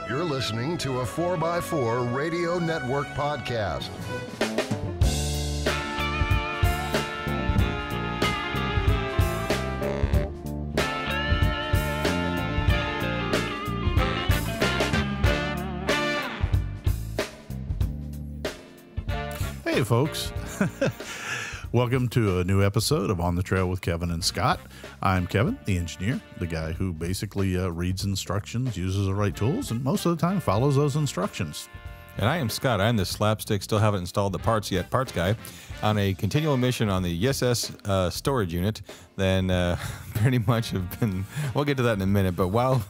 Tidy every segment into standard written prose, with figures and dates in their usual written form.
You're listening to a 4x4 Radio Network podcast. Hey, folks. Welcome to a new episode of On the Trail with Kevin and Scott. I'm Kevin, the engineer, the guy who basically reads instructions, uses the right tools, and most of the time follows those instructions. And I am Scott. I'm the slapstick, still haven't installed the parts yet, parts guy, on a continual mission on the ESS storage unit. Then pretty much have been, we'll get to that in a minute, but while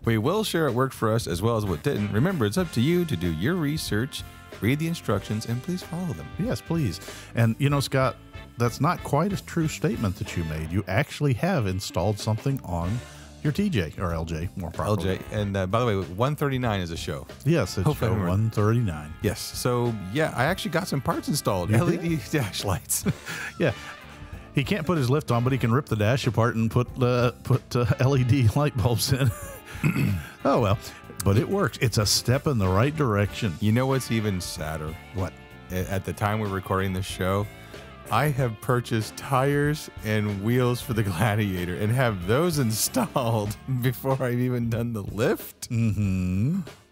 we will share what worked for us as well as what didn't, remember, it's up to you to do your research, read the instructions, and please follow them. Yes, please. And, you know, Scott, that's not quite a true statement that you made. You actually have installed something on your TJ, or LJ, more properly. LJ. And by the way, 139 is a show. Yes, it's show 139. Yes. So, yeah, I actually got some parts installed. LED dash lights. Yeah. He can't put his lift on, but he can rip the dash apart and put LED light bulbs in. Oh, well. But it works. It's a step in the right direction. You know what's even sadder? What? At the time we're recording this show, I have purchased tires and wheels for the Gladiator and have those installed before I've even done the lift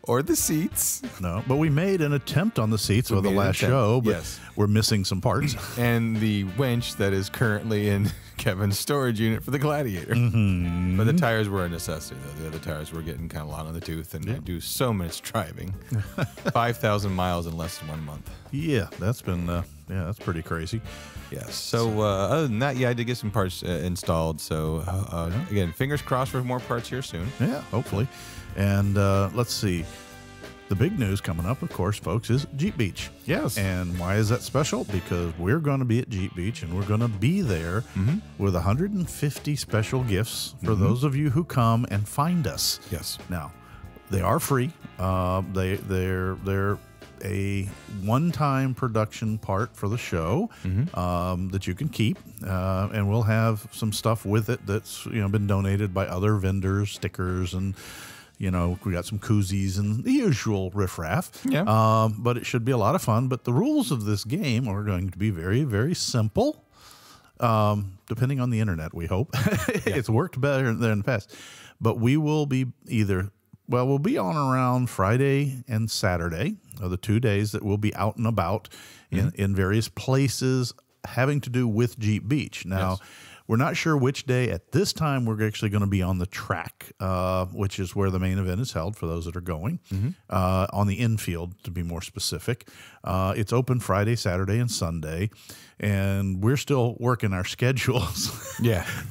or the seats. No, but we made an attempt on the seats for the last show, but yes, we're missing some parts. And the winch that is currently in Kevin's storage unit for the Gladiator. But the tires were a necessity, though. The other tires were getting kind of long on the tooth, and I do so much driving. 5,000 miles in less than 1 month. Yeah, that's been, that's pretty crazy. Yes. So other than that, I did get some parts installed. So again, fingers crossed for more parts here soon. Yeah, hopefully. And let's see. The big news coming up, of course, folks, is Jeep Beach. Yes. And why is that special? Because we're going to be at Jeep Beach, and we're going to be there with 150 special gifts for those of you who come and find us. Yes. Now, they are free. They're a one-time production part for the show that you can keep, and we'll have some stuff with it that's been donated by other vendors, stickers, and we got some koozies and the usual riffraff. Yeah. But it should be a lot of fun. But the rules of this game are going to be very, very simple. Depending on the internet, we hope. It's worked better than in the past. But we will be we'll be on around Friday and Saturday, are the 2 days that we'll be out and about in various places having to do with Jeep Beach. Now, we're not sure which day at this time we're actually going to be on the track, which is where the main event is held for those that are going, on the infield, to be more specific. It's open Friday, Saturday, and Sunday, and we're still working our schedules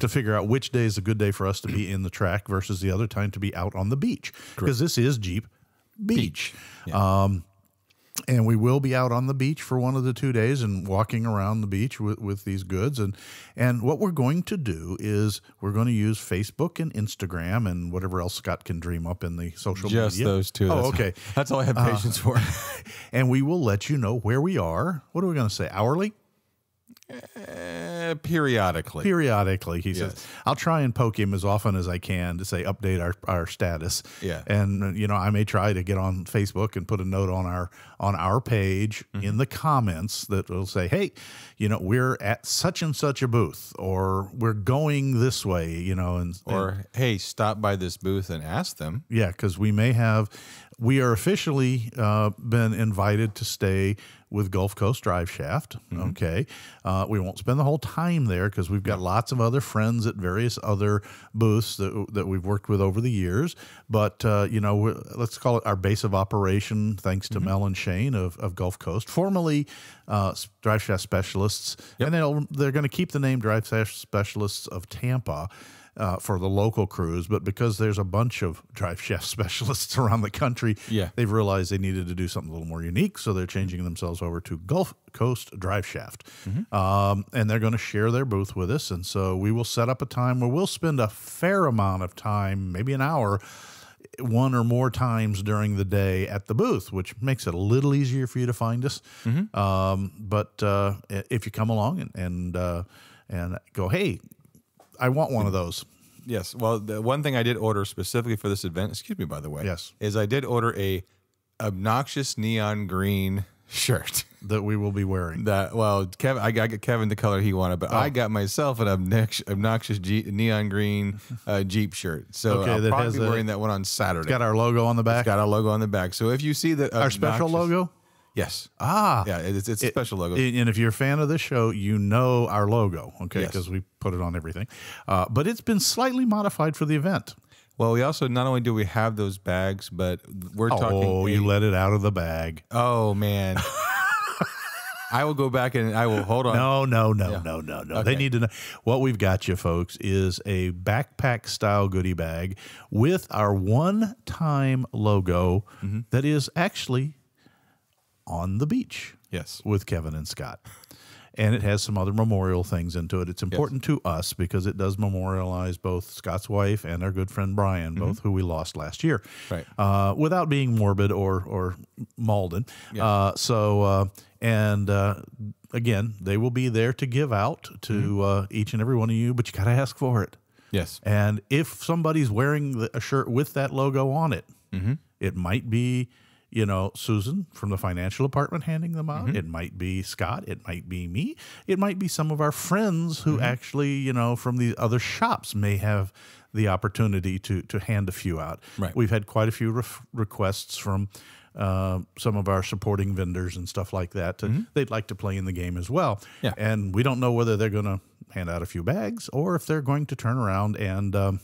to figure out which day is a good day for us to be in the track versus the other time to be out on the beach, because this is Jeep Beach. Yeah. And we will be out on the beach for one of the 2 days and walking around the beach with these goods. And what we're going to do is we're going to use Facebook and Instagram and whatever else Scott can dream up in the social media. Just those two. Oh, okay. That's all I have patience for. And we will let you know where we are. What are we going to say? Hourly? Periodically. Periodically, he says. I'll try and poke him as often as I can to say update our status. Yeah. And I may try to get on Facebook and put a note on our page in the comments that will say, hey, we're at such and such a booth, or we're going this way, or hey, stop by this booth and ask them. Yeah, because we are officially been invited to stay with Gulf Coast Drive Shaft. Okay. We won't spend the whole time there because we've got lots of other friends at various other booths that we've worked with over the years. But, let's call it our base of operation, thanks to Mel and Shane of Gulf Coast, formerly Drive Shaft Specialists. And they're going to keep the name Drive Shaft Specialists of Tampa for the local crews, but because there's a bunch of drive shaft specialists around the country, they've realized they needed to do something a little more unique, so they're changing themselves over to Gulf Coast Drive Shaft. And they're going to share their booth with us, and so we will set up a time where we'll spend a fair amount of time, maybe an hour, one or more times during the day at the booth, which makes it a little easier for you to find us. But if you come along and go, hey, I want one of those, Yes. Well, the one thing I did order specifically for this event, excuse me, by the way, Yes. is I did order a obnoxious neon green shirt. That we will be wearing. Kevin, I got Kevin the color he wanted, but I got myself an obnoxious neon green Jeep shirt. So Okay, I'll that probably has be wearing that one on Saturday. It's got our logo on the back. It's got our logo on the back. So if you see the Our special logo? yes, Ah. yeah, it's a special logo. And if you're a fan of this show, you know our logo, okay? Yes. Because we put it on everything. But it's been slightly modified for the event. Well, we also not only do we have those bags, but we're talking. Oh, you let it out of the bag. Oh man. I will go back and I will hold on. No. Okay. They need to know. What we've got you, folks, is a backpack style goodie bag with our one-time logo that is actually on the beach. Yes. With Kevin and Scott. And it has some other memorial things into it. It's important to us because it does memorialize both Scott's wife and our good friend Brian, both who we lost last year. Right. Without being morbid or maudlin. Yeah. Again, they will be there to give out to each and every one of you, but you got to ask for it. Yes. And if somebody's wearing a shirt with that logo on it, it might be, Susan from the financial department handing them out. It might be Scott. It might be me. It might be some of our friends who actually, from the other shops may have the opportunity to hand a few out. Right. We've had quite a few requests from some of our supporting vendors and stuff like that. They'd like to play in the game as well. Yeah. And we don't know whether they're going to hand out a few bags or if they're going to turn around and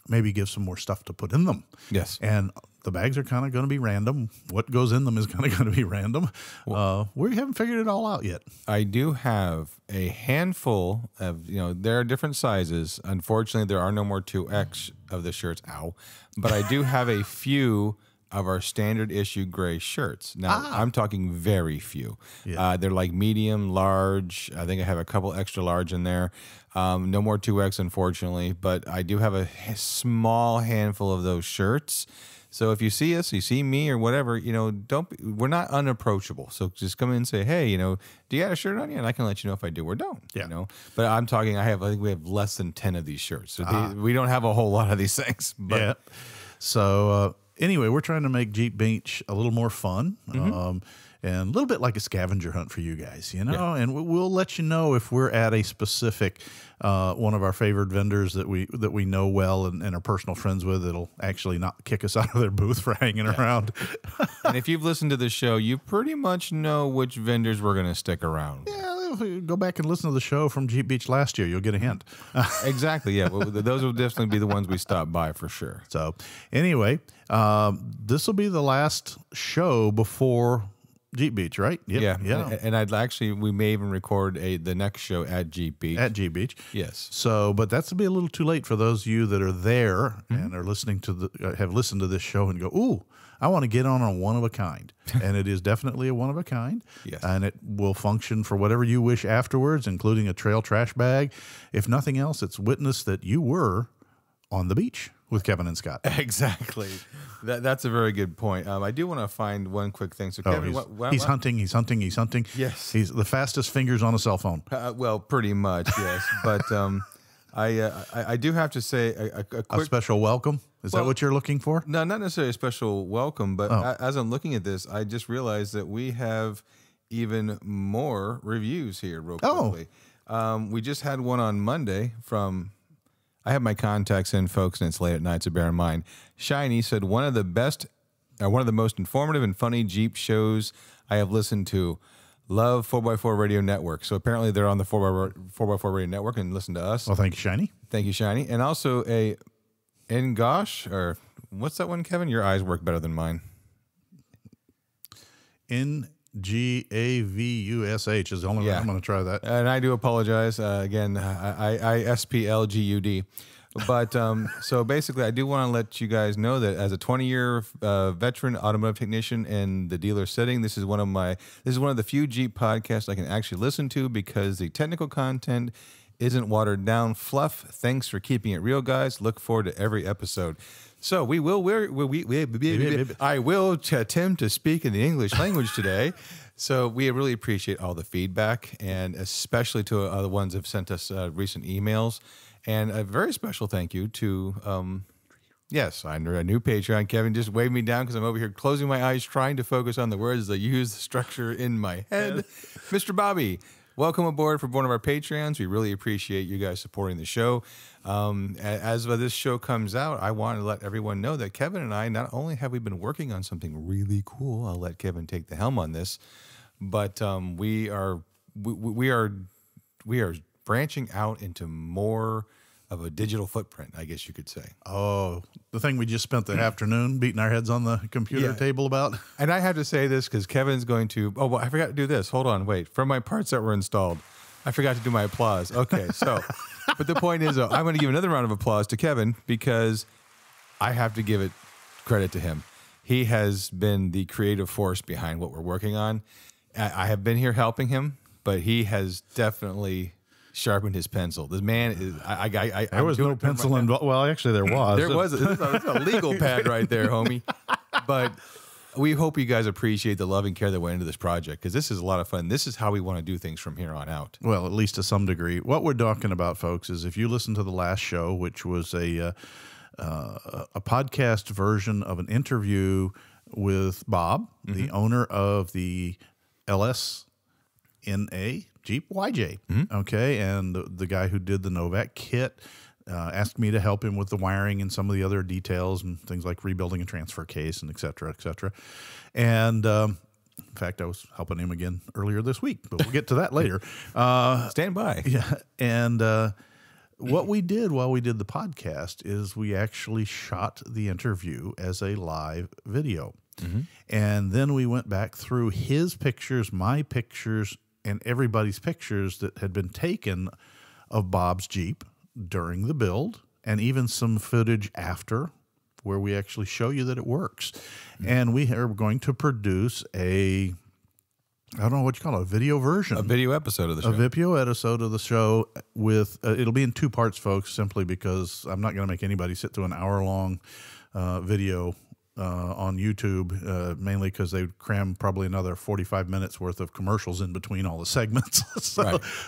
maybe give some more stuff to put in them. Yes. And the bags are kind of going to be random. What goes in them is kind of going to be random. We haven't figured it all out yet. I do have a handful of, there are different sizes. Unfortunately, there are no more 2X of the shirts. Ow. But I do have a few of our standard issue gray shirts. Now, I'm talking very few. Yeah. They're like medium, large. I think I have a couple extra large in there. No more 2X, unfortunately. But I do have a small handful of those shirts. So if you see us, you see me or whatever, we're not unapproachable. So just come in and say, hey, do you have a shirt on you? And I can let you know if I do or don't. Yeah. But I'm talking, I think we have less than 10 of these shirts. So we don't have a whole lot of these things. But Yeah. So anyway, we're trying to make Jeep Beach a little more fun. And a little bit like a scavenger hunt for you guys, Yeah. and we'll let you know if we're at a specific one of our favorite vendors that we know well and are personal friends with. It'll actually not kick us out of their booth for hanging around. And if you've listened to the show, you pretty much know which vendors we're going to stick around. Yeah, if you go back and listen to the show from Jeep Beach last year. You'll get a hint. Exactly, yeah. Well, those will definitely be the ones we stop by for sure. So anyway, this will be the last show before Jeep Beach, right? Yep. Yeah. And we may even record the next show at Jeep Beach. At Jeep Beach. Yes. So, but that's to be a little too late for those of you that are there and are listening to have listened to this show and go, ooh, I want to get on a one of a kind. And it is definitely a one of a kind. Yes. And it will function for whatever you wish afterwards, including a trail trash bag. If nothing else, it's witness that you were on the beach with Kevin and Scott. Exactly. That's a very good point. I do want to find one quick thing. So, Kevin, he's hunting. Yes. He's the fastest fingers on a cell phone. Well, pretty much, yes. But I do have to say a quick A special welcome? Is that what you're looking for? No, not necessarily a special welcome, but as I'm looking at this, I just realized that we have even more reviews here real quickly. We just had one on Monday from, I have my contacts in, folks, and it's late at night, so bear in mind. Shiny said, one of the most informative and funny Jeep shows I have listened to. Love 4x4 Radio Network. So apparently they're on the 4x4 Radio Network and listen to us. Well, thank you, Shiny. Thank you, Shiny. And also a Ngosh, or what's that one, Kevin? Your eyes work better than mine. Ngavush is the only way I'm going to try that. And I do apologize. Again, I SPLGUD. But so basically, I do want to let you guys know that as a 20-year veteran automotive technician in the dealer setting, this is one of the few Jeep podcasts I can actually listen to because the technical content isn't watered down fluff. Thanks for keeping it real, guys. Look forward to every episode. So I will attempt to speak in the English language today. So we really appreciate all the feedback, and especially to the ones who have sent us recent emails. And a very special thank you to, yes, under a new Patreon. Kevin just waved me down because I'm over here closing my eyes, trying to focus on the words as I use the structure in my head. Mr. Bobby, welcome aboard for one of our Patreons. We really appreciate you guys supporting the show. As this show comes out, I want to let everyone know that Kevin and I, not only have we been working on something really cool, I'll let Kevin take the helm on this, but we are branching out into more of a digital footprint, I guess you could say. Oh, the thing we just spent the afternoon beating our heads on the computer table about. And I have to say this because Kevin's going to, oh, well, I forgot to do this. Hold on, wait. From my parts that were installed, I forgot to do my applause. Okay, so, but the point is, I'm going to give another round of applause to Kevin because I have to give it credit to him. He has been the creative force behind what we're working on. I have been here helping him, but he has definitely sharpened his pencil. This man is. There was no pencil involved. Well, actually, there was. There was. It's a legal pad right there, homie. But we hope you guys appreciate the love and care that went into this project because this is a lot of fun. This is how we want to do things from here on out. Well, at least to some degree. What we're talking about, folks, is if you listen to the last show, which was a podcast version of an interview with Bob, the owner of the LS&A Jeep YJ. Okay. And the guy who did the Novak kit asked me to help him with the wiring and some of the other details and things like rebuilding a transfer case and et cetera, et cetera. And in fact, I was helping him again earlier this week, but we'll get to that later. Stand by. Yeah. And what we did while we did the podcast is we actually shot the interview as a live video. And then we went back through his pictures, my pictures, and everybody's pictures that had been taken of Bob's Jeep during the build, and even some footage after where we actually show you that it works. And we are going to produce I don't know what you call it, a video version. A video episode of the show. A video episode of the show with, it'll be in 2 parts, folks, simply because I'm not going to make anybody sit through an hour-long video on YouTube, mainly because they would cram probably another 45 minutes worth of commercials in between all the segments.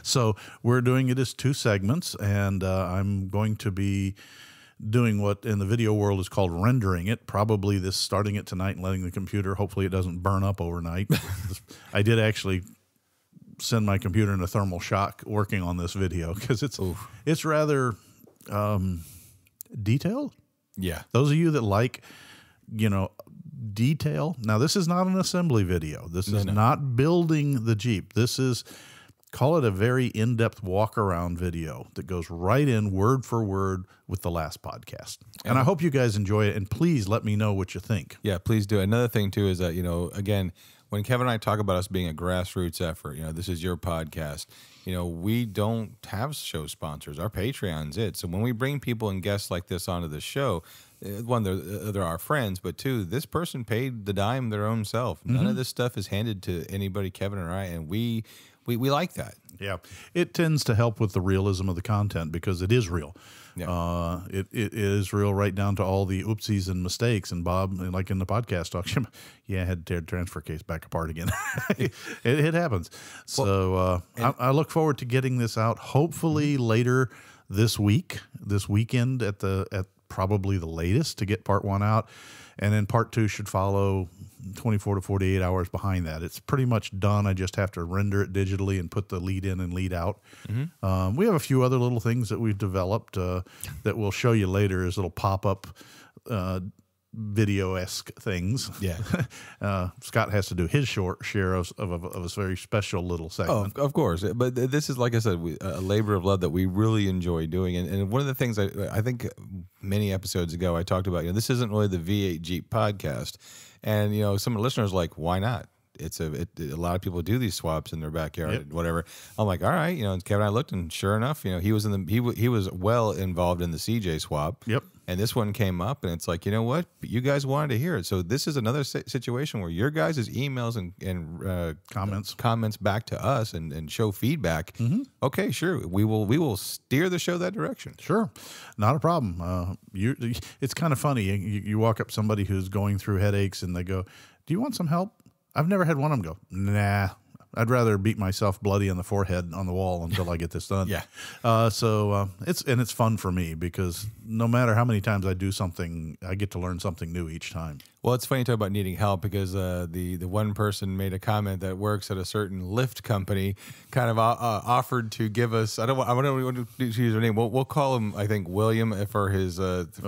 So we're doing it as 2 segments, and I'm going to be doing what in the video world is called rendering it, probably starting it tonight and letting the computer, hopefully it doesn't burn up overnight. I did actually send my computer into thermal shock working on this video because it's rather detailed. Yeah. Those of you that like, detail. Now, this is not an assembly video. This is not building the Jeep. This is, call it a very in-depth walk-around video that goes right in word for word with the last podcast. And I hope you guys enjoy it, and please let me know what you think. Yeah, please do. Another thing, too, is that, again, when Kevin and I talk about us being a grassroots effort, this is your podcast, we don't have show sponsors. Our Patreon's it. So when we bring people and guests like this onto the show, one, they're our friends, but 2, this person paid the dime their own self. None of this stuff is handed to anybody, Kevin or I, and we like that. Yeah. It tends to help with the realism of the content because it is real. Yeah. It is real right down to all the oopsies and mistakes. And Bob, like in the podcast talk, I had to tear the transfer case back apart again. it happens. So I look forward to getting this out hopefully later this weekend at probably the latest to get part 1 out. And then part 2 should follow 24 to 48 hours behind that. It's pretty much done. I just have to render it digitally and put the lead in and lead out. We have a few other little things that we've developed that we'll show you later as little pop-up video-esque things. Yeah. Scott has to do his share of a very special little segment. Oh, of course. But this is, like I said, a labor of love that we really enjoy doing. And one of the things I think many episodes ago I talked about, this isn't really the V8 Jeep podcast. And, some listeners are like, why not? A lot of people do these swaps in their backyard, and whatever. I'm like, all right, and Kevin and I looked, and sure enough, he was he was well involved in the CJ swap. Yep. And this one came up, and it's like, you know what? You guys wanted to hear it, so this is another situation where your guys' emails and comments back to us and show feedback. Okay, sure, we will steer the show that direction. Sure, not a problem. It's kind of funny. You walk up to somebody who's going through headaches, and they go, "Do you want some help?" I've never had one of them go, "Nah, I'd rather beat myself bloody on the forehead on the wall until I get this done. Yeah. It's fun for me because no matter how many times I do something, I get to learn something new each time. Well, it's funny to talk about needing help because the one person made a comment that works at a certain lift company, kind of offered to give us. I don't want to use their name. We'll call him, I think, William for his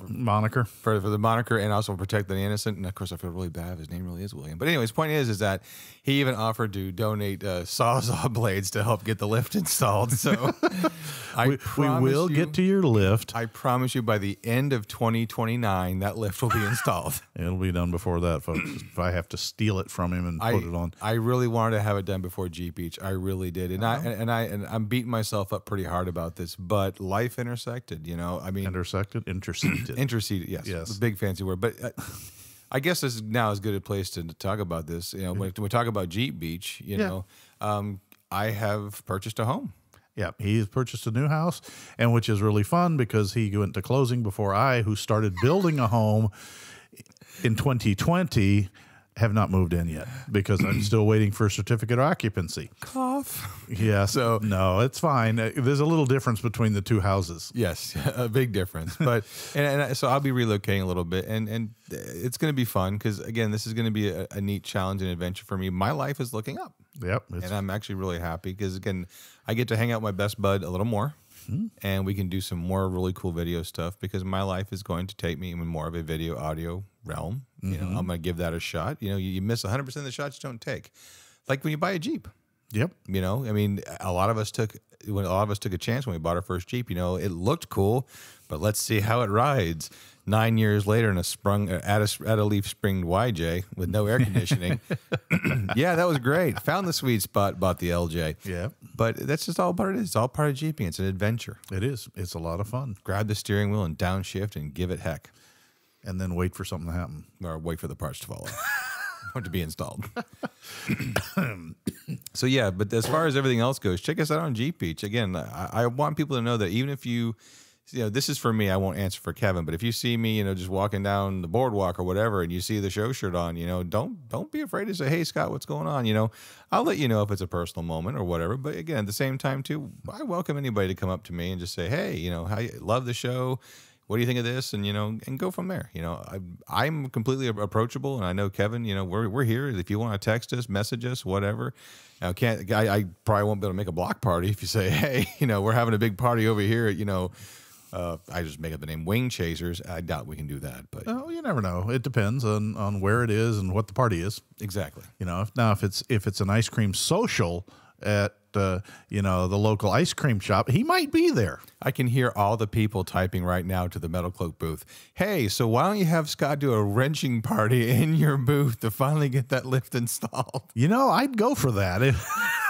Moniker. for the moniker, and also protect the innocent. And of course, I feel really bad if his name really is William. But anyways, point is that he even offered to donate Sawzall blades to help get the lift installed. So We will get to your lift. I promise you, by the end of 2029, that lift will be installed. It'll be done before that, folks. If I have to steal it from him and put it on. I really wanted to have it done before Jeep Beach. I really did, and I'm beating myself up pretty hard about this. But life intersected, I mean, Interceded. interceded. Yes, a big fancy word. But I guess this is now as good a place to talk about this. When we talk about Jeep Beach, I have purchased a home. Yeah, he's purchased a new house, and which is really fun because he went to closing before I, who started building a home in 2020, have not moved in yet because I'm still waiting for a certificate of occupancy. Cough. Yeah, so no, it's fine. There's a little difference between the two houses. Yes, a big difference. But so I'll be relocating a little bit, and it's going to be fun because again, this is going to be a neat challenge and adventure for me. My life is looking up. Yep, and I'm actually really happy because again, I get to hang out with my best bud a little more. And we can do some more really cool video stuff because my life is going to take me in more of a video audio realm. I'm going to give that a shot. You miss 100% of the shots you don't take. Like when you buy a Jeep. Yep. I mean, a lot of us took a chance when we bought our first Jeep. It looked cool, but let's see how it rides. 9 years later in a leaf springed YJ with no air conditioning. Yeah, that was great. Found the sweet spot, bought the LJ. Yeah. But that's just all part of it is. It's all part of Jeeping. It's an adventure. It is. It's a lot of fun. Grab the steering wheel and downshift and give it heck. And then wait for something to happen. Or wait for the parts to fall off. Or to be installed. So yeah, but as far as everything else goes, check us out on Jeep Beach. Again, I want people to know that even if this is for me, I won't answer for Kevin, but if you see me, just walking down the boardwalk or whatever, and you see the show shirt on, don't be afraid to say, "Hey, Scott, what's going on?" I'll let you know if it's a personal moment or whatever. But again, at the same time, too, I welcome anybody to come up to me and just say, "Hey, how you love the show? What do you think of this?" And and go from there. I'm completely approachable, and I know Kevin. We're here. If you want to text us, message us, whatever. Now, I probably won't be able to make a block party if you say, "Hey, we're having a big party over here at I just make up the name Wing Chasers." I doubt we can do that, but you never know. It depends on where it is and what the party is. Exactly. If it's an ice cream social at the local ice cream shop, he might be there. I can hear all the people typing right now to the Metal Cloak booth. Hey, so why don't you have Scott do a wrenching party in your booth to finally get that lift installed? I'd go for that.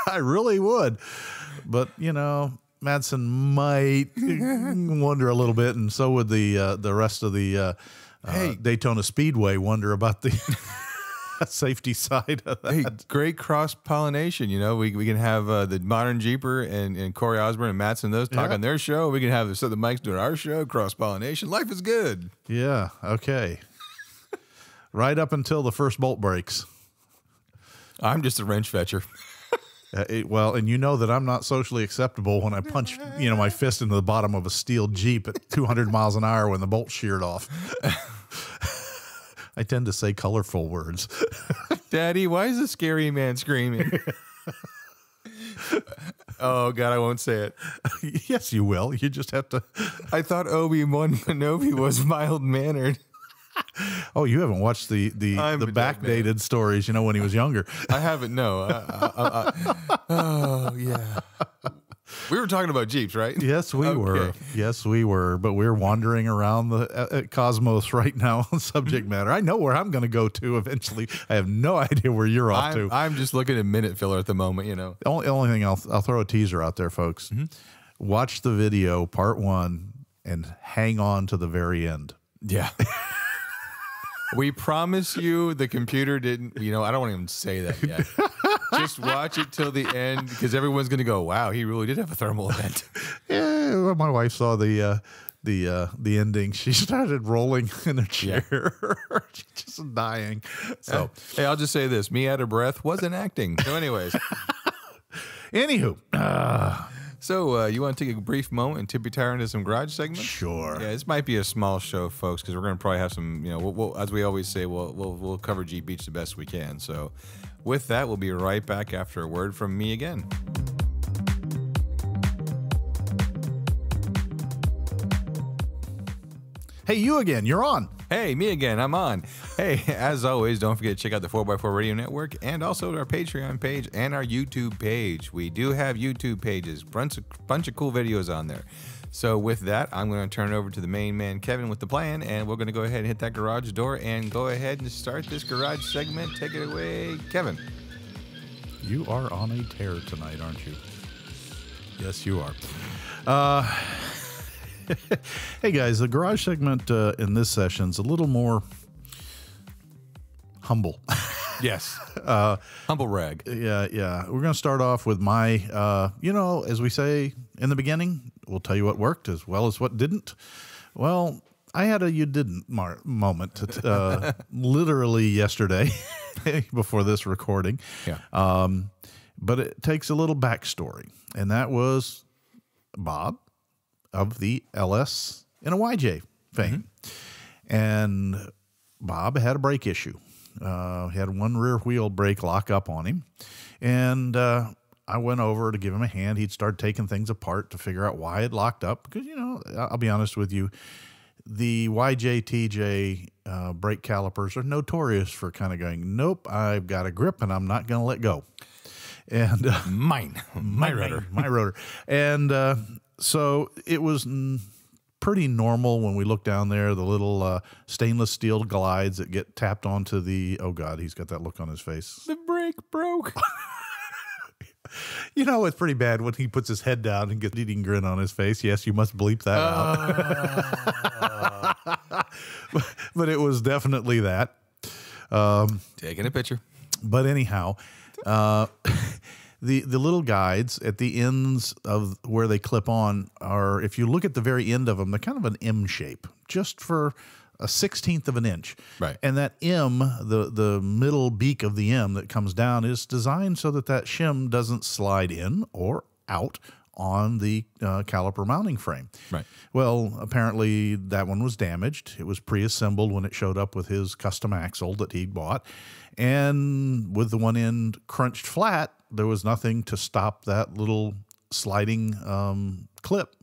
I really would. But Madsen might wonder a little bit, and so would the rest of the Daytona Speedway wonder about the safety side of that. Hey, great cross-pollination. We can have the Modern Jeeper and Corey Osborne and Madsen, those talk on their show. We can have the Mike's doing our show, cross-pollination. Life is good. Yeah, okay. Right up until the first bolt breaks. I'm just a wrench fetcher. And that I'm not socially acceptable when I punch, my fist into the bottom of a steel Jeep at 200 miles an hour when the bolt's sheared off. I tend to say colorful words. Daddy, why is the scary man screaming? Oh, God, I won't say it. Yes, you will. You just have to. I thought Obi-Wan Kenobi was mild-mannered. Oh, you haven't watched the backdated stories, when he was younger. I haven't, no. Oh, yeah. We were talking about Jeeps, right? Yes, we were. Yes, we were. But we're wandering around the cosmos right now on subject matter. I know where I'm going to go to eventually. I have no idea where you're off to. I'm just looking at minute filler at the moment, The only thing I'll throw a teaser out there, folks. Watch the video, part 1, and hang on to the very end. Yeah. We promise you the computer didn't, I don't want to even say that yet. Just watch it till the end because everyone's going to go, wow, he really did have a thermal event. Yeah, when my wife saw the ending, she started rolling in her chair, just dying. So, hey, I'll just say this: me out of breath wasn't acting. So, anyways, Anywho, So you want to take a brief moment and tip your tire into some garage segments? sure. Yeah, this might be a small show, folks, because we're going to probably have some, we'll, as we always say, we'll cover Jeep Beach the best we can. So with that, we'll be right back after a word from me again. Hey, you again. You're on. Hey, me again. I'm on. Hey, as always, don't forget to check out the 4x4 Radio Network and also our Patreon page and our YouTube page. We do have YouTube pages, bunch of cool videos on there. So with that, I'm going to turn it over to the main man, Kevin, with the plan, and we're going to go ahead and hit that garage door and go ahead and start this garage segment. Take it away, Kevin. You are on a tear tonight, aren't you? Yes, you are. Hey, guys, the garage segment in this session is a little more humble. Yes. Humble rag. Yeah. We're going to start off with my, as we say in the beginning, we'll tell you what worked as well as what didn't. Well, I had a you didn't moment literally yesterday before this recording. Yeah. But it takes a little backstory, and that was Bob of the LS and a YJ fame. And Bob had a brake issue. He had one rear wheel brake lock up on him. And I went over to give him a hand. He'd start taking things apart to figure out why it locked up. Because, I'll be honest with you, the YJ, TJ brake calipers are notorious for kind of going, nope, I've got a grip and I'm not going to let go. And my rotor. My rotor. And so it was pretty normal when we look down there, the little stainless steel glides that get tapped onto the, oh God, he's got that look on his face. The brake broke. It's pretty bad when he puts his head down and gets an eating grin on his face. Yes, you must bleep that out. But it was definitely that. Taking a picture. But anyhow, the little guides at the ends of where they clip on are, if you look at the very end of them, they're kind of an M shape, just for a 1/16 of an inch. Right. And that M, the middle beak of the M that comes down, is designed so that shim doesn't slide in or out on the caliper mounting frame. Right. Well, apparently that one was damaged. It was pre-assembled when it showed up with his custom axle that he bought. And with the one end crunched flat, there was nothing to stop that little sliding clip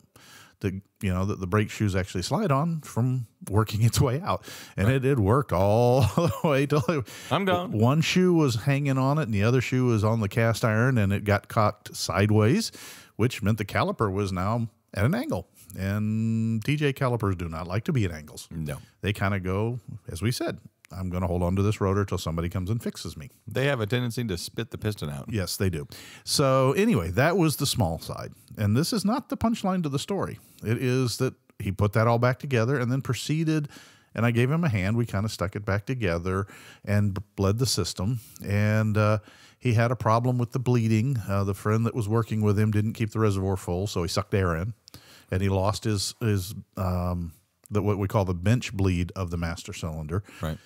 that that the brake shoes actually slide on from working its way out. And it did work all the way till I'm gone. One shoe was hanging on it and the other shoe was on the cast iron, and it got cocked sideways, which meant the caliper was now at an angle. And TJ calipers do not like to be at angles. No. They kind of go, as we said, I'm going to hold on to this rotor till somebody comes and fixes me. They have a tendency to spit the piston out. Yes, they do. So anyway, that was the small side. And this is not the punchline to the story. It is that he put that all back together and then proceeded, and I gave him a hand. We kind of stuck it back together and bled the system. And he had a problem with the bleeding. The friend that was working with him didn't keep the reservoir full, so he sucked air in. And he lost his what we call the bench bleed of the master cylinder. Right.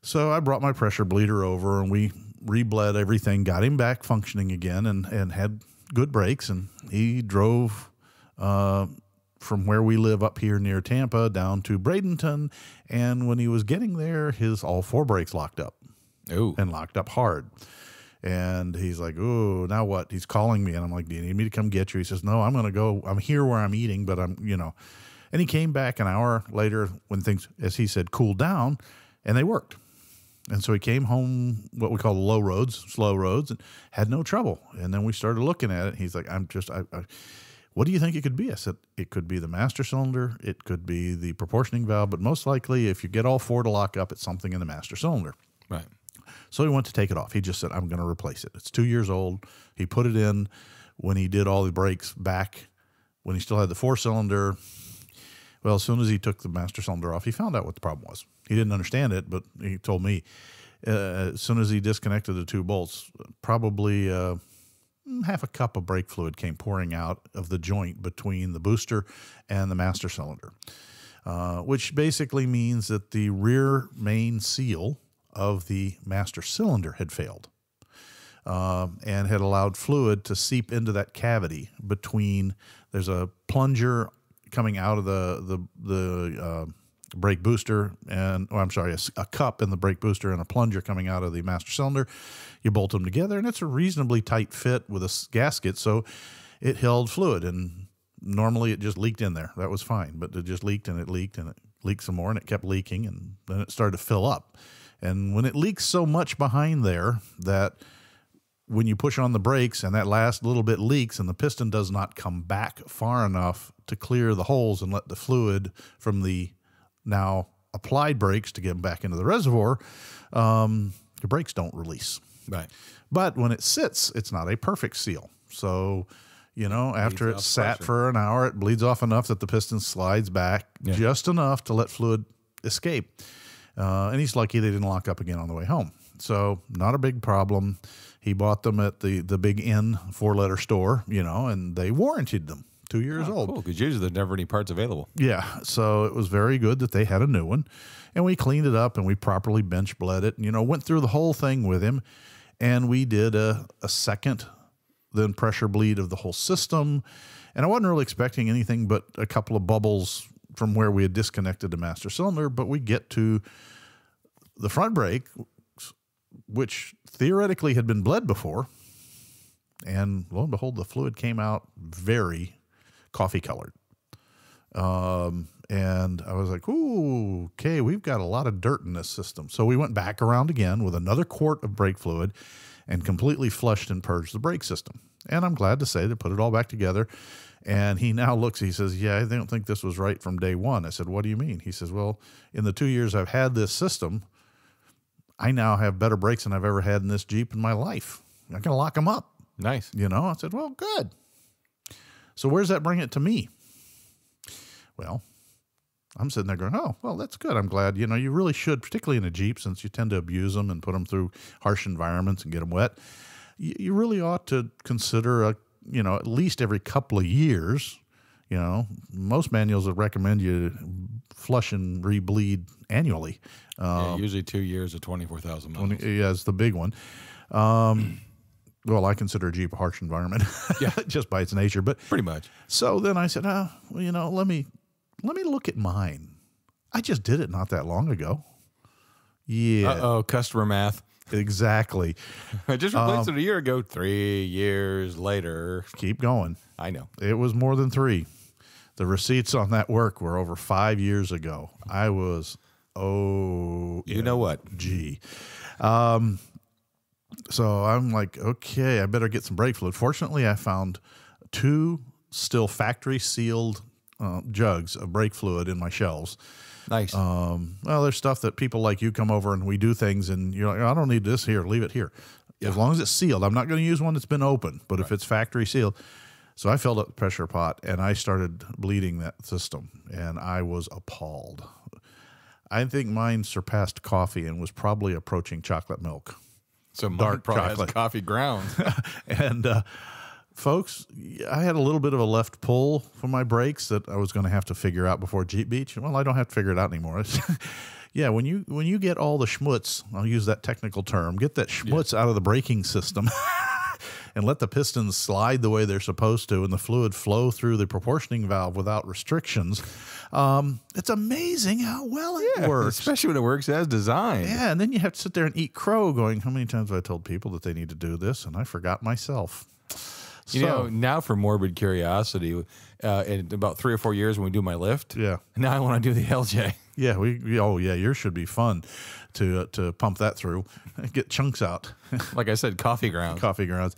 So I brought my pressure bleeder over and we rebled everything, got him back functioning again, and had good brakes. And he drove from where we live up here near Tampa down to Bradenton. And when he was getting there, his all four brakes locked up. Ooh. And locked up hard. And he's like, oh, now what? He's calling me. And I'm like, do you need me to come get you? He says, no, I'm going to go. I'm here where I'm eating, but I'm. And he came back an hour later when things, as he said, cooled down, and they worked. And so he came home, what we call slow roads, and had no trouble. And then we started looking at it. He's like, what do you think it could be? I said, it could be the master cylinder. It could be the proportioning valve. But most likely, if you get all four to lock up, it's something in the master cylinder. Right. So he went to take it off. He just said, I'm going to replace it. It's 2 years old. He put it in when he did all the brakes back, when he still had the four-cylinder. Well, as soon as he took the master cylinder off, he found out what the problem was. He didn't understand it, but he told me as soon as he disconnected the two bolts, probably half a cup of brake fluid came pouring out of the joint between the booster and the master cylinder, which basically means that the rear main seal of the master cylinder had failed. and had allowed fluid to seep into that cavity between. There's a plunger coming out of the brake booster, and a cup in the brake booster and a plunger coming out of the master cylinder. You bolt them together, and it's a reasonably tight fit with a gasket, so it held fluid. And normally it just leaked in there. That was fine, but it just leaked and it leaked and it leaked some more, and it kept leaking, and then it started to fill up. And when it leaks so much behind there that when you push on the brakes and that last little bit leaks and the piston does not come back far enough to clear the holes and let the fluid from the now applied brakes to get them back into the reservoir, the brakes don't release. Right. But when it sits, it's not a perfect seal. So, after it's sat pressure. for an hour, it bleeds off enough that the piston slides back just enough to let fluid escape. And he's lucky they didn't lock up again on the way home. So not a big problem. He bought them at the Big N 4-letter store, and they warranted them. 2 years old. Cool, because usually there's never any parts available. Yeah, so it was very good that they had a new one. And we cleaned it up and we properly bench bled it, and, went through the whole thing with him. And we did a second, then pressure bleed of the whole system. And I wasn't really expecting anything but a couple of bubbles from where we had disconnected the master cylinder. But we get to the front brake, which theoretically had been bled before. And lo and behold, the fluid came out very coffee colored. And I was like, ooh, okay, we've got a lot of dirt in this system. So we went back around again with another quart of brake fluid and completely flushed and purged the brake system. And I'm glad to say they put it all back together. And he now looks, he says, yeah, I don't think this was right from day one. I said, what do you mean? He says, well, in the 2 years I've had this system, I now have better brakes than I've ever had in this Jeep in my life. I'm not going to lock them up. Nice. I said, well, good. So where's that bring it to me? Well, I'm sitting there going, oh, well, that's good. I'm glad. You really should, particularly in a Jeep, since you tend to abuse them and put them through harsh environments and get them wet. You really ought to consider, at least every couple of years, most manuals would recommend you flush and rebleed annually. Usually 2 years of 24,000 miles. Yeah, it's the big one. Well, I consider a Jeep a harsh environment, just by its nature. But pretty much. So then I said, let me look at mine. I just did it not that long ago. Yeah. Uh-oh, customer math. Exactly. I just replaced it a year ago. 3 years later. Keep going. I know. It was more than 3. The receipts on that work were over 5 years ago. I was, you know what? Gee. So I'm like, okay, I better get some brake fluid. Fortunately, I found 2 still factory sealed jugs of brake fluid in my shelves. Nice. Well, there's stuff that people like you come over and we do things and you're like, I don't need this here. Leave it here. As long as it's sealed. I'm not going to use one that's been opened, but if it's factory sealed. So I filled up the pressure pot and I started bleeding that system and I was appalled. I think mine surpassed coffee and was probably approaching chocolate milk. So dark probably chocolate. has coffee grounds. And folks, I had a little bit of a left pull for my brakes that I was going to have to figure out before Jeep Beach. Well, I don't have to figure it out anymore. Yeah, when you get all the schmutz, I'll use that technical term, get that schmutz out of the braking system and let the pistons slide the way they're supposed to and the fluid flow through the proportioning valve without restrictions. It's amazing how well it works. Especially when it works as designed. Yeah, and then you have to sit there and eat crow going, how many times have I told people that they need to do this? And I forgot myself. Now for morbid curiosity, in about 3 or 4 years when we do my lift, Yeah. now I want to do the LJ. Yeah, yours should be fun to pump that through, get chunks out, Like I said, coffee grounds. coffee grounds.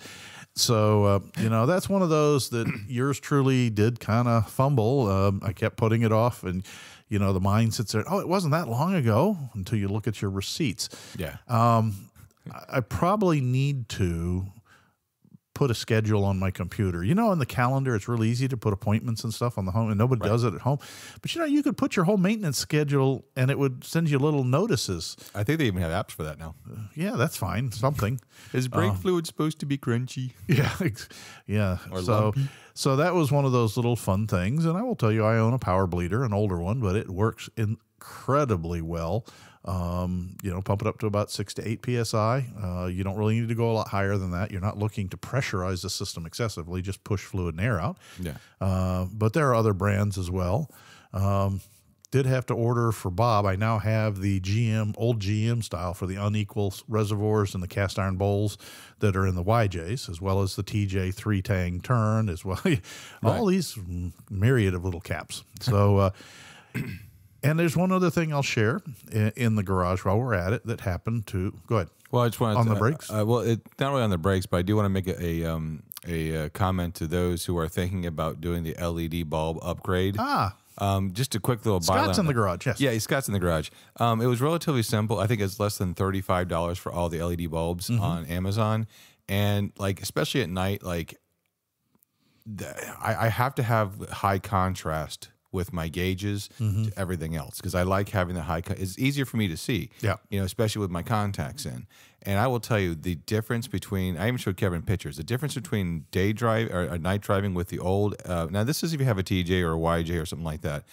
So, that's one of those that yours truly did kind of fumble. I kept putting it off and, the mind sits there, it wasn't that long ago until you look at your receipts. Yeah. I probably need to put a schedule on my computer. In the calendar, it's really easy to put appointments and stuff on the home, and nobody does it at home. But you could put your whole maintenance schedule, and it would send you little notices. I think they even have apps for that now. Yeah, that's fine. Something. Is brake fluid supposed to be crunchy? Yeah, yeah. Or lumpy? So that was one of those little fun things. And I will tell you, I own a power bleeder, an older one, but it works incredibly well. Pump it up to about 6 to 8 psi. You don't really need to go a lot higher than that. You're not looking to pressurize the system excessively, just push fluid and air out. Yeah. But there are other brands as well. Did have to order for Bob. I now have the old GM style for the unequal reservoirs and the cast iron bowls that are in the YJs, as well as the TJ 3-tang turn, as well. All these myriad of little caps. So, and there's one other thing I'll share in the garage while we're at it that happened to, go ahead. Well, I just want on the brakes. Not really on the brakes, but I do want to make a comment to those who are thinking about doing the LED bulb upgrade. Just a quick little Scott's in the garage, yes. Yeah, Scott's in the garage. It was relatively simple. I think it's less than $35 for all the LED bulbs on Amazon. And like, especially at night, like I have to have high contrast with my gauges to everything else because I like having the high. It's easier for me to see. Yeah, especially with my contacts in. And I will tell you the difference between. I even showed Kevin pictures. The difference between day drive or night driving with the old. Now this is if you have a TJ or a YJ or something like that.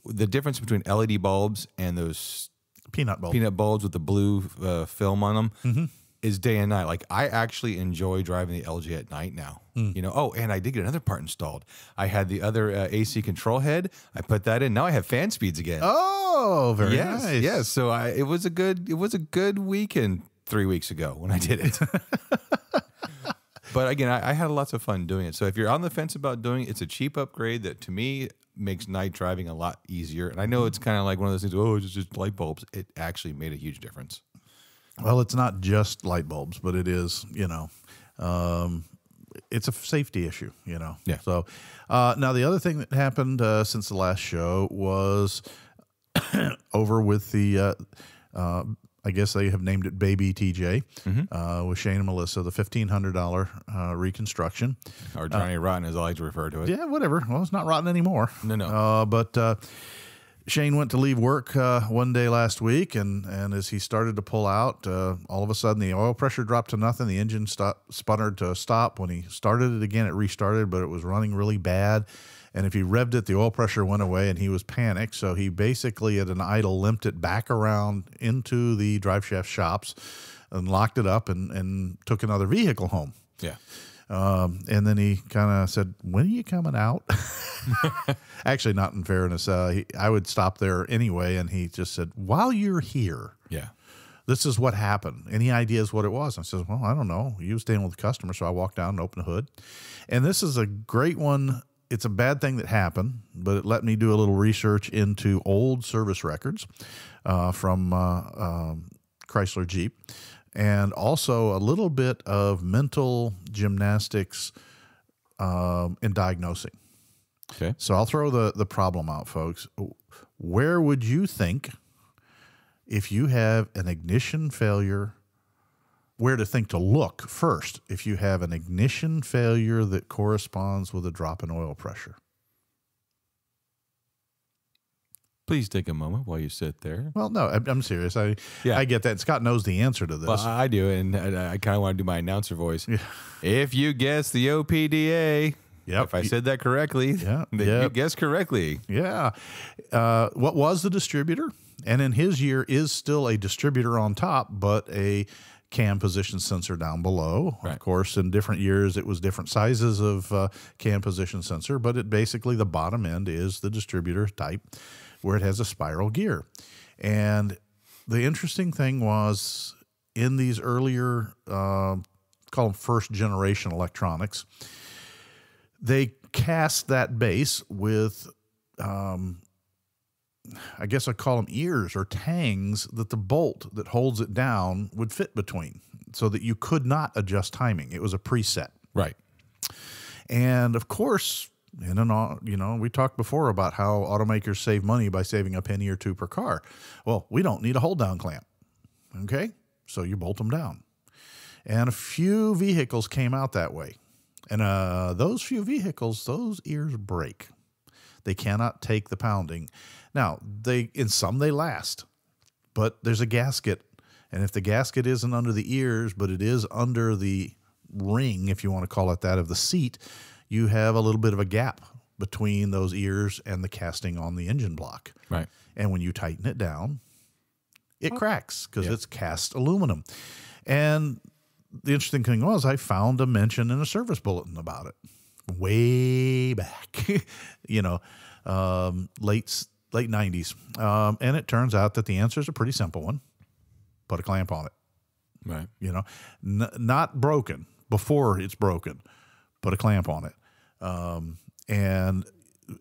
The difference between LED bulbs and those peanut bulbs with the blue film on them. Is day and night. Like I actually enjoy driving the LG at night now. Oh, and I did get another part installed. I had the other AC control head. I put that in. Now I have fan speeds again. Oh, very nice. Yes. So it was a good weekend 3 weeks ago when I did it. But again, I had lots of fun doing it. So if you're on the fence about doing it, it's a cheap upgrade that to me makes night driving a lot easier. And I know it's kind of like one of those things, it's just light bulbs. It actually made a huge difference. Well, it's not just light bulbs, but it is, it's a safety issue, Yeah. So now the other thing that happened since the last show was over with the, I guess they have named it Baby TJ with Shane and Melissa, the $1,500 reconstruction. Or Johnny Rotten, as I like to refer to it. Yeah, whatever. Well, it's not rotten anymore. No. But Shane went to leave work one day last week, and as he started to pull out, all of a sudden the oil pressure dropped to nothing. The engine sputtered to a stop. When he started it again, it restarted, but it was running really bad. And if he revved it, the oil pressure went away, and he was panicked. So he basically, at an idle, limped it back around into the drive shaft shops and locked it up and took another vehicle home. Yeah. And then he kind of said, "When are you coming out?" Actually, not in fairness. I would stop there anyway, and he just said, "While you're here, this is what happened. Any ideas what it was?" I said, "Well, I don't know. You was staying with the customer." So I walked down and opened the hood. And this is a great one. It's a bad thing that happened, but it let me do a little research into old service records from Chrysler Jeep. And also a little bit of mental gymnastics in diagnosing. Okay. So I'll throw the problem out, folks. Where would you think, if you have an ignition failure, where to think to look first if you have an ignition failure that corresponds with a drop in oil pressure? Please take a moment while you sit there. Well, no, I'm serious. I get that. Scott knows the answer to this. Well, I do, and I kind of want to do my announcer voice. Yeah. If you guess the OPDA, if I said that correctly, you guessed correctly. Yeah. What was the distributor? And in his year is still a distributor on top, but a cam position sensor down below. Right. Of course, in different years, it was different sizes of cam position sensor, but it basically, the bottom end is the distributor type, where it has a spiral gear. And the interesting thing was, in these earlier, call them first generation electronics, they cast that base with, I guess I call them ears or tangs that the bolt that holds it down would fit between, so that you could not adjust timing. It was a preset. Right. And of course, we talked before about how automakers save money by saving a penny or two per car. Well, we don't need a hold down clamp. Okay. So you bolt them down. And a few vehicles came out that way. And those few vehicles, those ears break. They cannot take the pounding. Now, in some they last, but there's a gasket. And if the gasket isn't under the ears, but it is under the ring, if you want to call it that, of the seat, you have a little bit of a gap between those ears and the casting on the engine block. Right. And when you tighten it down, it cracks because it's cast aluminum. And the interesting thing was I found a mention in a service bulletin about it way back, late 90s. And it turns out that the answer is a pretty simple one. Put a clamp on it. Right. Not broken before it's broken. Put a clamp on it. And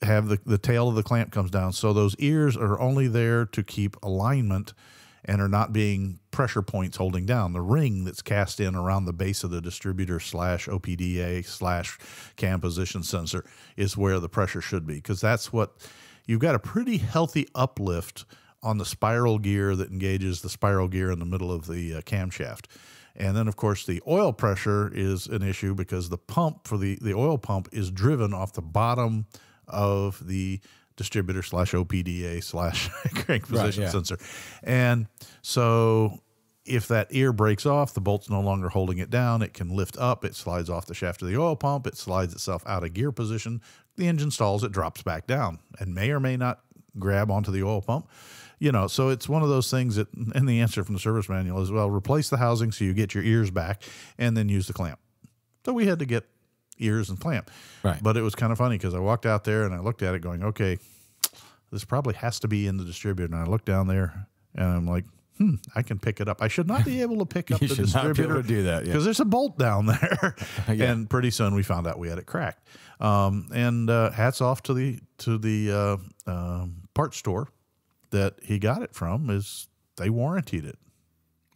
have the tail of the clamp comes down. So those ears are only there to keep alignment and are not being pressure points holding down. The ring that's cast in around the base of the distributor / OPDA / cam position sensor is where the pressure should be, because that's what you've got a pretty healthy uplift on the spiral gear that engages the spiral gear in the middle of the camshaft. And then, of course, the oil pressure is an issue because the pump for the oil pump is driven off the bottom of the distributor / OPDA / crank position sensor. And so if that ear breaks off, the bolt's no longer holding it down. It can lift up. It slides off the shaft of the oil pump. It slides itself out of gear position. The engine stalls. It drops back down and may or may not grab onto the oil pump. So it's one of those things that, and the answer from the service manual is, well, replace the housing so you get your ears back and then use the clamp. So we had to get ears and clamp. Right. But it was kind of funny because I walked out there and I looked at it going, okay, this probably has to be in the distributor. And I looked down there and I'm like, I can pick it up. I should not be able to pick up the should distributor. not be able to do that, Because there's a bolt down there. And pretty soon we found out we had it cracked. And hats off to the parts store that he got it from, is they warrantied it.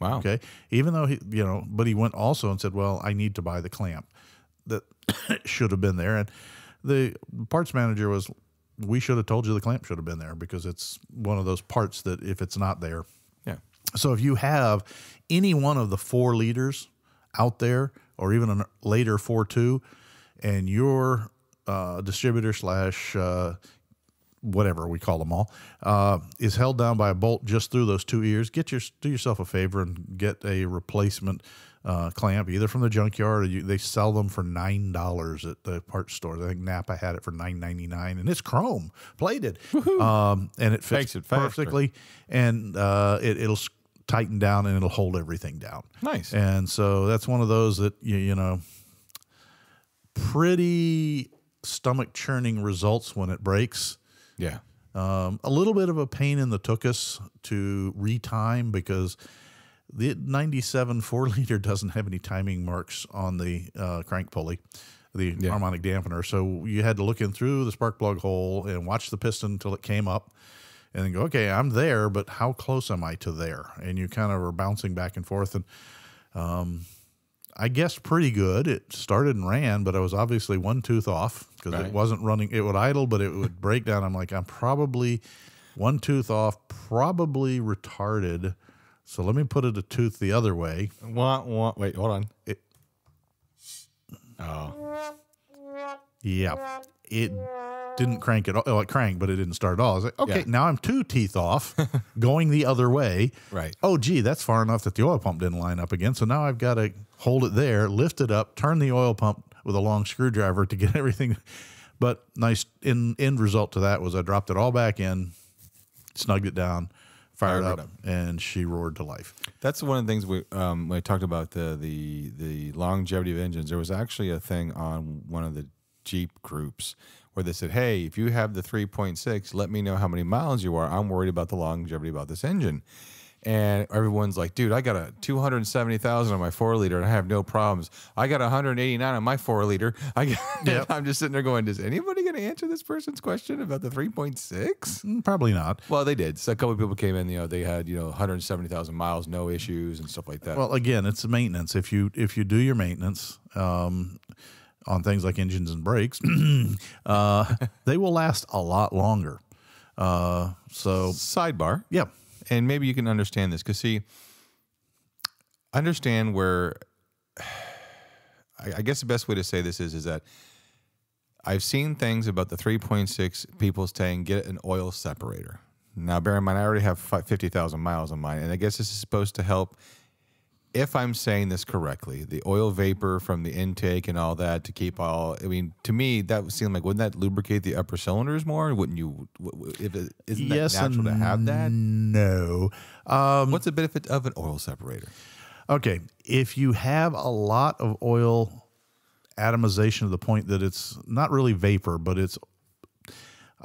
Wow. Okay. Even though but he went also and said, well, I need to buy the clamp that should have been there. And the parts manager was, we should have told you the clamp should have been there, because it's one of those parts that if it's not there. Yeah. So if you have any one of the 4 liters out there, or even a later 4.2, and your distributor / whatever we call them all, is held down by a bolt just through those 2 ears, do yourself a favor and get a replacement clamp, either from the junkyard, or they sell them for $9 at the parts stores. I think Napa had it for $9.99, and it's chrome plated, and it fits perfectly, and it'll tighten down and it'll hold everything down. Nice. And so that's one of those that pretty stomach churning results when it breaks. Yeah. A little bit of a pain in the tuchus to retime, because the 97 4-liter doesn't have any timing marks on the crank pulley, the harmonic dampener. So you had to look in through the spark plug hole and watch the piston until it came up, and then go, okay, I'm there, but how close am I to there? And you kind of are bouncing back and forth. And I guessed pretty good. It started and ran, but I was obviously one tooth off, because it wasn't running. It would idle, but it would break down. I'm like, I'm probably one tooth off, probably retarded. So let me put it a tooth the other way. Wait, hold on. Yeah. It didn't crank at all. Oh, it cranked, but it didn't start at all. I was like, okay, now I'm 2 teeth off going the other way. Right. Oh, gee, that's far enough that the oil pump didn't line up again. So now I've got to hold it there, lift it up, turn the oil pump with a long screwdriver to get everything. But nice end result to that was I dropped it all back in, snugged it down, fired up, and she roared to life. That's one of the things when we talked about the longevity of engines. There was actually a thing on one of the Jeep groups where they said, hey, if you have the 3.6, let me know how many miles you are. I'm worried about the longevity about this engine. And everyone's like, dude, I got a 270,000 on my 4-liter and I have no problems. I got 189 on my 4-liter. I'm just sitting there going, is anybody going to answer this person's question about the 3.6? Probably not. Well, they did. So a couple of people came in, they had, 170,000 miles, no issues and stuff like that. Well, again, it's maintenance. If you do your maintenance on things like engines and brakes, they will last a lot longer. So sidebar. Yeah. And maybe you can understand this, because see, understand where, I guess the best way to say this is that I've seen things about the 3.6 people saying get an oil separator. Now, bear in mind, I already have 50,000 miles on mine, and I guess this is supposed to help if I'm saying this correctly, the oil vapor from the intake and all that to keep all, I mean, to me, that would seem like, wouldn't that lubricate the upper cylinders more? Wouldn't you, isn't that Yes natural to and have that? No. What's the benefit of an oil separator? Okay. If you have a lot of oil atomization to the point that it's not really vapor, but it's,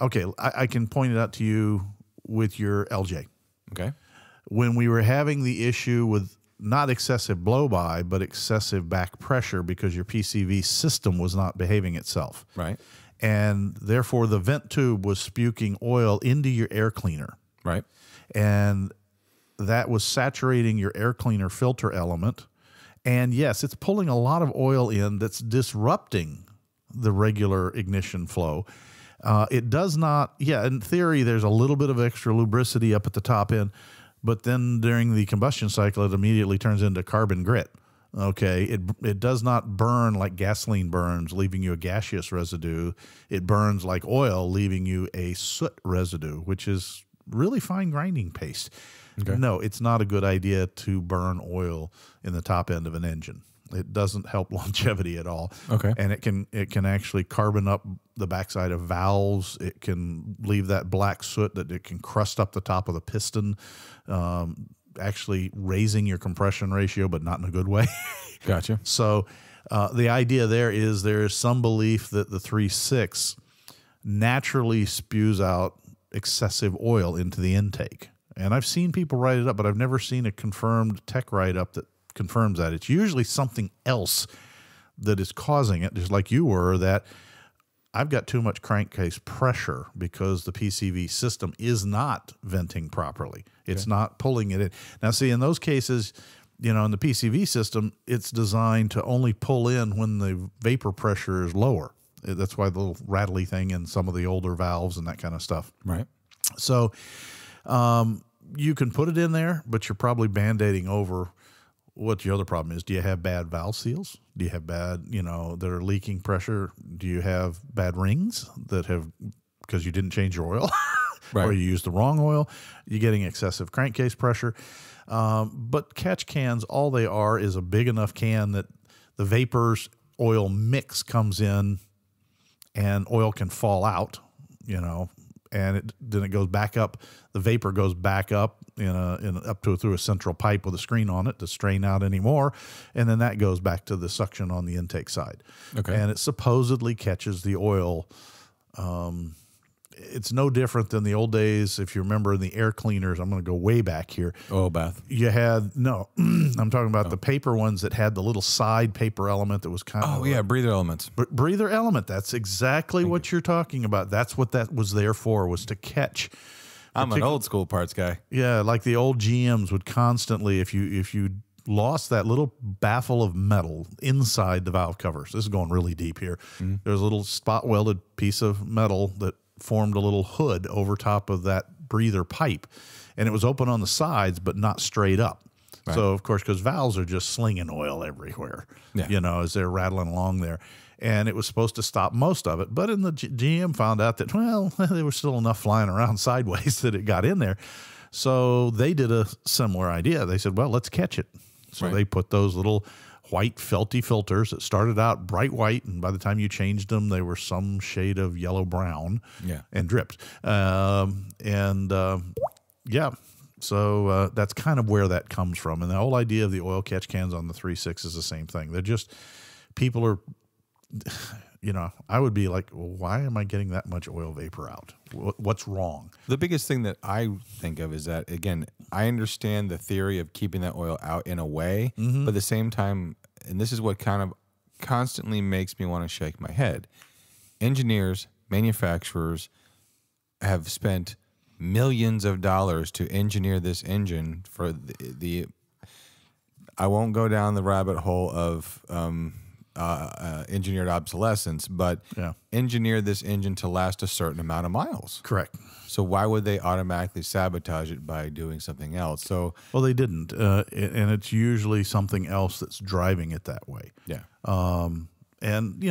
okay, I can point it out to you with your LJ. Okay. When we were having the issue with not excessive blow-by, but excessive back pressure because your PCV system was not behaving itself. Right. And therefore, the vent tube was spewing oil into your air cleaner. Right. And that was saturating your air cleaner filter element. And yes, it's pulling a lot of oil in that's disrupting the regular ignition flow. It does not, in theory, there's a little bit of extra lubricity up at the top end, but then during the combustion cycle, it immediately turns into carbon grit. Okay, it does not burn like gasoline burns, leaving you a gaseous residue. It burns like oil, leaving you a soot residue, which is really fine grinding paste. Okay. No, it's not a good idea to burn oil in the top end of an engine. It doesn't help longevity at all. Okay. And it can actually carbon up the backside of valves. It can leave that black soot that it can crust up the top of the piston, actually raising your compression ratio, but not in a good way. Gotcha. So the idea there is some belief that the 3.6 naturally spews out excessive oil into the intake. And I've seen people write it up, but I've never seen a confirmed tech write-up that confirms that. It's usually something else that is causing it, just like you were, that I've got too much crankcase pressure because the PCV system is not venting properly. It's not pulling it in. Now, see, in those cases, in the PCV system, it's designed to only pull in when the vapor pressure is lower. That's why the little rattly thing in some of the older valves and that kind of stuff. Right. So you can put it in there, but you're probably Band-Aiding over what the other problem is. Do you have bad valve seals? Do you have bad, that are leaking pressure? Do you have bad rings that have, because you didn't change your oil or you used the wrong oil? You're getting excessive crankcase pressure. But catch cans, all they are is a big enough can that the vapors oil mix comes in and oil can fall out, and then it goes back up. The vapor goes back up through a central pipe with a screen on it to strain out any more, and then that goes back to the suction on the intake side. Okay. And it supposedly catches the oil. It's no different than the old days. If you remember in the air cleaners, I'm going to go way back here. Oil bath. You had, no, I'm talking about the paper ones that had the little side paper element that was kind of. Oh, yeah, breather elements. Breather element. That's exactly what you're talking about. That's what that was there for, was to catch. I'm an old school parts guy. Yeah, like the old GMs would constantly, if you lost that little baffle of metal inside the valve covers. This is going really deep here. Mm-hmm. There's a little spot welded piece of metal that formed a little hood over top of that breather pipe, and it was open on the sides but not straight up. Right. So of course, because valves are just slinging oil everywhere, as they're rattling along there, and it was supposed to stop most of it, but in the GM found out that there was still enough flying around sideways that it got in there. So they did a similar idea. They said, well, let's catch it. So they put those little white felty filters that started out bright white, and by the time you changed them, they were some shade of yellow brown and dripped. So that's kind of where that comes from. And the whole idea of the oil catch cans on the 3.6 is the same thing. They're just, people are, I would be like, well, why am I getting that much oil vapor out? What's wrong? The biggest thing that I think of is that, again, I understand the theory of keeping that oil out in a way, but at the same time, and this is what kind of constantly makes me want to shake my head, engineers, manufacturers have spent millions of dollars to engineer this engine for the I won't go down the rabbit hole of engineered obsolescence, but engineer this engine to last a certain amount of miles. Correct. So why would they automatically sabotage it by doing something else? So, well, they didn't, and it's usually something else that's driving it that way. Yeah. And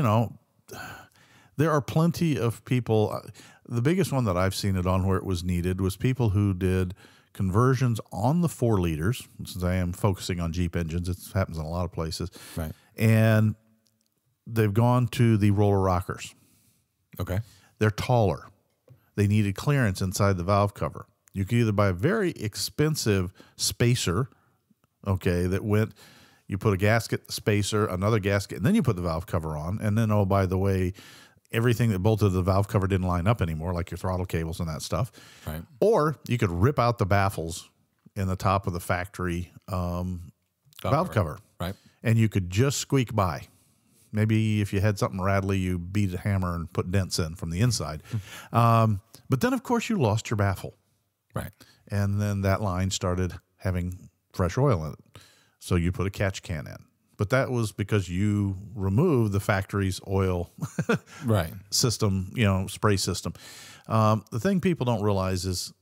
there are plenty of people. The biggest one that I've seen it on where it was needed was people who did conversions on the 4 liters, since I am focusing on Jeep engines. It happens in a lot of places. Right. And they've gone to the roller rockers. Okay. They're taller. They needed clearance inside the valve cover. You could either buy a very expensive spacer, okay, that went, you put a gasket, spacer, another gasket, and then you put the valve cover on. And then, oh, by the way, everything that bolted the valve cover didn't line up anymore, like your throttle cables and that stuff. Right. Or you could rip out the baffles in the top of the factory valve cover. Right. And you could just squeak by. Maybe if you had something rattly, you beat a hammer and put dents in from the inside. But then, of course, you lost your baffle. Right. And then that line started having fresh oil in it. So you put a catch can in. But that was because you removed the factory's oil Right. system, spray system. The thing people don't realize is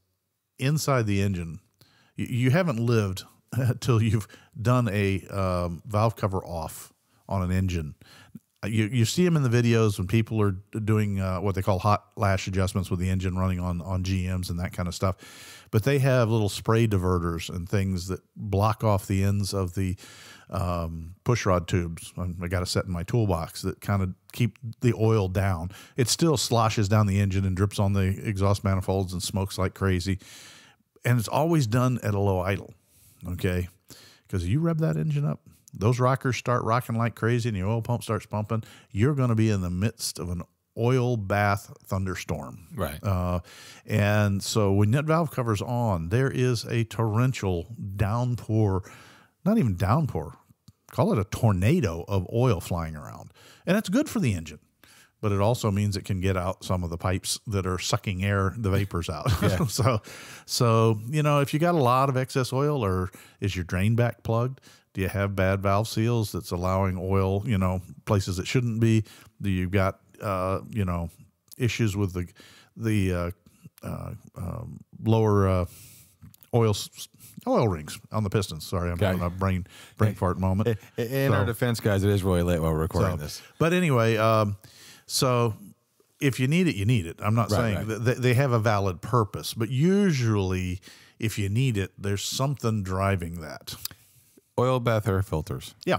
inside the engine, you haven't lived till you've done a valve cover off on an engine. You see them in the videos when people are doing what they call hot lash adjustments with the engine running on GMs and that kind of stuff. But they have little spray diverters and things that block off the ends of the push rod tubes. I got a set in my toolbox that kind of keep the oil down. It still sloshes down the engine and drips on the exhaust manifolds and smokes like crazy. And it's always done at a low idle, okay? Because you rev that engine up, those rockers start rocking like crazy and the oil pump starts pumping, you're going to be in the midst of an oil bath thunderstorm. Right. And so when that valve cover's on, there is a torrential downpour, not even downpour, call it a tornado of oil flying around. And that's good for the engine. But it also means it can get out some of the pipes that are sucking the vapors out. Yeah. So, if you got a lot of excess oil, or is your drain back plugged? Do you have bad valve seals that's allowing oil, places it shouldn't be? Do you got, issues with the lower oil rings on the pistons? Sorry, I'm having a brain fart moment. In our defense, guys, it is really late while we're recording this. But anyway, so if you need it, you need it. I'm not saying that they have a valid purpose, but usually if you need it, there's something driving that. Oil bath air filters. Yeah.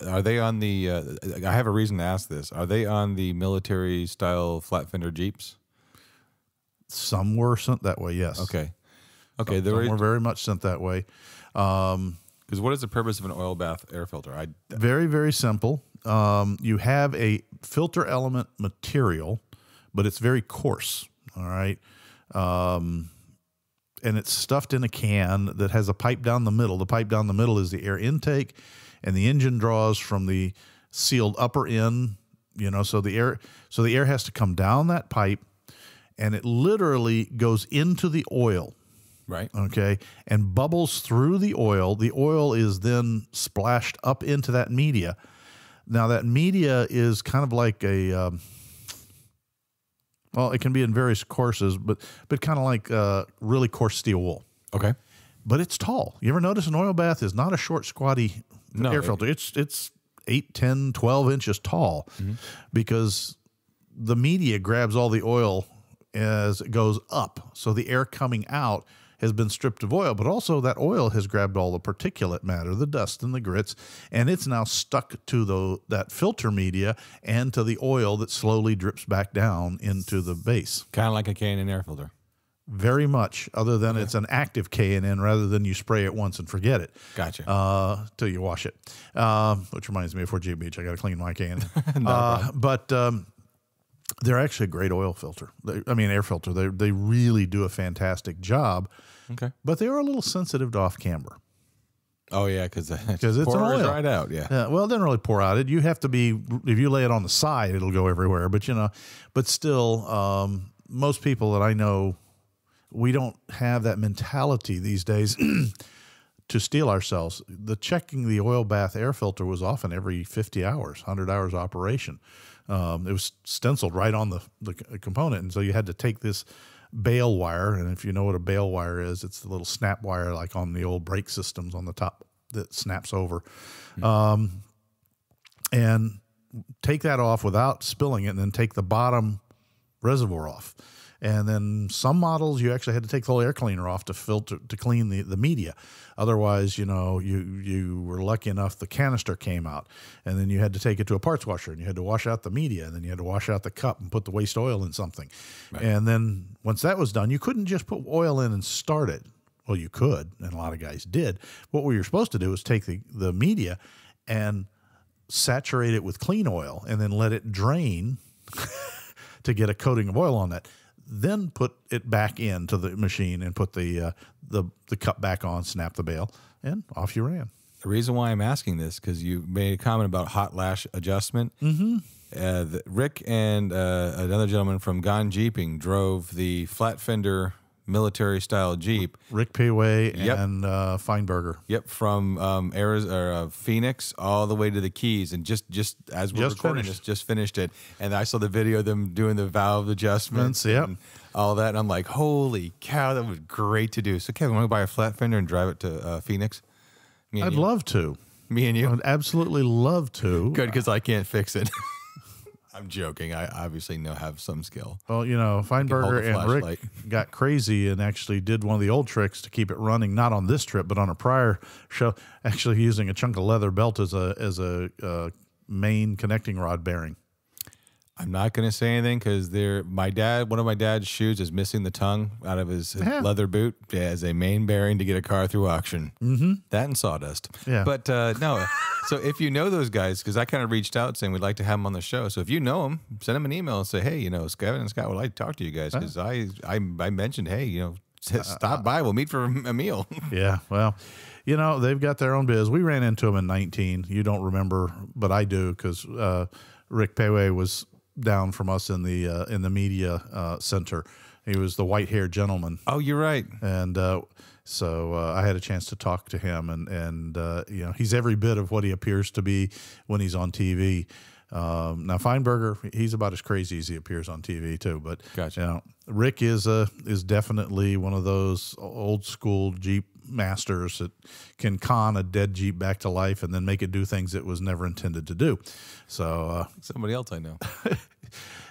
Are they on the, I have a reason to ask this. Are they on the military style flat fender Jeeps? Some were sent that way, yes. Okay. Some were very much sent that way. Because what is the purpose of an oil bath air filter? Very, very simple. You have a filter element material, but it's very coarse, all right? And it's stuffed in a can that has a pipe down the middle. The pipe down the middle is the air intake, and the engine draws from the sealed upper end, so the air has to come down that pipe, and it literally goes into the oil. Right. Okay. And bubbles through the oil. The oil is then splashed up into that media. Now, that media is kind of like it can be in various courses, but kind of like really coarse steel wool. Okay. But it's tall. You ever notice an oil bath is not a short, squatty air filter? It's 8, 10, 12 inches tall because the media grabs all the oil as it goes up. So the air coming out has been stripped of oil, but also that oil has grabbed all the particulate matter, the dust and the grits, and it's now stuck to that filter media and to the oil that slowly drips back down into the base. Kind of like a K&N air filter. Very much, other than it's an active K&N rather than you spray it once and forget it. Gotcha. Till you wash it. Which reminds me of Virginia Beach. I got to clean my K&N. But they're actually a great oil filter. Air filter. They really do a fantastic job. Okay. But they are a little sensitive to off camber. Oh yeah, because it's an oil right out. Yeah. Well, it doesn't really pour out. You have to be, if you lay it on the side, it'll go everywhere. But still, most people that I know, we don't have that mentality these days to steel ourselves. Checking the oil bath air filter was often every 50 hours, 100 hours operation. It was stenciled right on the component, and so you had to take this bale wire, and if you know what a bale wire is, it's the little snap wire like on the old brake systems on the top that snaps over, and take that off without spilling it, and then take the bottom reservoir off. And then some models you actually had to take the whole air cleaner off to filter to clean the media. Otherwise, you were lucky enough the canister came out, and then you had to take it to a parts washer and you had to wash out the media, and then you had to wash out the cup and put the waste oil in something. Right. And then once that was done, you couldn't just put oil in and start it. Well, you could, and a lot of guys did. What we were supposed to do was take the media and saturate it with clean oil and then let it drain to get a coating of oil on that. Then put it back into the machine and put the cup back on, snap the bail, and off you ran. The reason why I'm asking this, because you made a comment about hot lash adjustment. Mm-hmm. Rick and another gentleman from Gone Jeeping drove the flat fender military-style Jeep. Rick Payway and Feinberger. Yep, from Phoenix all the way to the Keys, and just as we're recording this, just finished it. And I saw the video of them doing the valve adjustments and all that, and I'm like, holy cow, that was great to do. So, Kevin, want to buy a flat fender and drive it to Phoenix? I'd love to. Me and you? I'd absolutely love to. Good, because I can't fix it. I'm joking. I obviously have some skill. Well, Feinberger and Rick got crazy and actually did one of the old tricks to keep it running, not on this trip, but on a prior show, actually using a chunk of leather belt as a main connecting rod bearing. I'm not going to say anything because one of my dad's shoes is missing the tongue out of his leather boot as a main bearing to get a car through auction. Mm-hmm. That and sawdust. Yeah. But no, so if you know those guys, because I kind of reached out saying we'd like to have them on the show. So if you know them, send them an email and say, hey, Kevin and Scott would like to talk to you guys because I mentioned, hey, stop by. We'll meet for a meal. Yeah. Well, they've got their own biz. We ran into them in 19. You don't remember, but I do because Rick Payway was down from us in the media center. He was the white-haired gentleman. Oh, you're right. And so I had a chance to talk to him, and he's every bit of what he appears to be when he's on TV. Now Feinberger, he's about as crazy as he appears on TV too. But gotcha. Rick is definitely one of those old school Jeep masters that can con a dead Jeep back to life and then make it do things it was never intended to do. So somebody else I know.